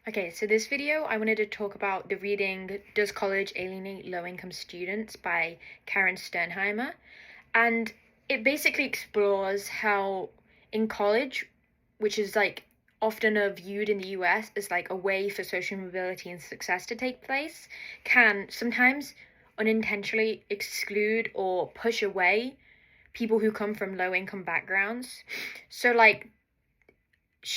Okay, so this video I wanted to talk about the reading Does College Alienate Low-Income Students by Karen Sternheimer. And it basically explores how in college, which is like often viewed in the US as like a way for social mobility and success to take place, can sometimes unintentionally exclude or push away people who come from low-income backgrounds. So like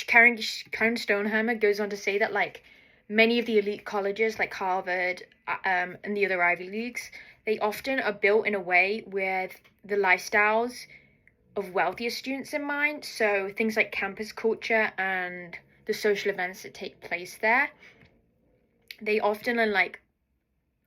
Karen Stoneheimer goes on to say that like many of the elite colleges like Harvard and the other Ivy Leagues, they often are built in a way with the lifestyles of wealthier students in mind. So things like campus culture and the social events that take place there, they often are like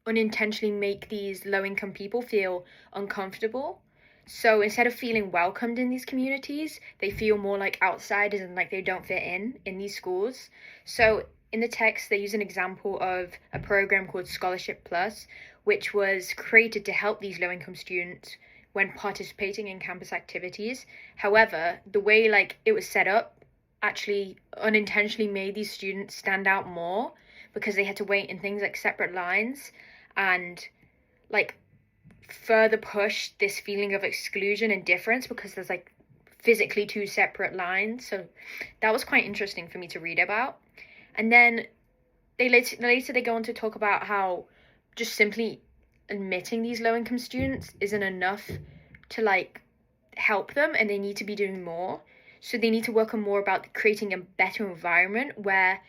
unintentionally make these low income people feel uncomfortable. So instead of feeling welcomed in these communities, they feel more like outsiders and like they don't fit in these schools. So in the text, they use an example of a program called Scholarship Plus, which was created to help these low income students when participating in campus activities. However, the way like it was set up actually unintentionally made these students stand out more because they had to wait in things like separate lines and like further push this feeling of exclusion and difference because there's like physically two separate lines. So that was quite interesting for me to read about. And then later they go on to talk about how just simply admitting these low income students isn't enough to like help them, and they need to be doing more. So they need to work on more about creating a better environment where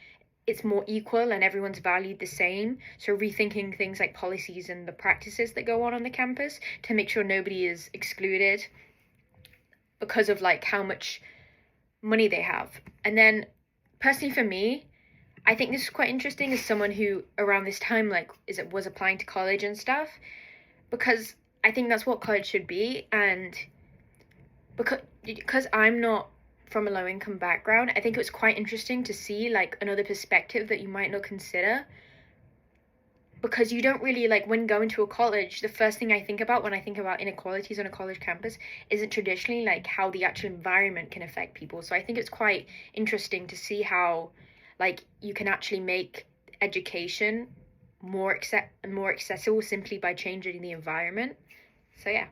it's more equal and everyone's valued the same. So rethinking things like policies and the practices that go on the campus to make sure nobody is excluded because of like how much money they have. And then personally for me, I think this is quite interesting as someone who around this time like was applying to college and stuff, because I think that's what college should be. And because I'm not from a low income background, I think it was quite interesting to see like another perspective that you might not consider. Because you don't really like when going to a college, the first thing I think about when I think about inequalities on a college campus isn't traditionally like how the actual environment can affect people. So I think it's quite interesting to see how like you can actually make education more accessible simply by changing the environment. So yeah.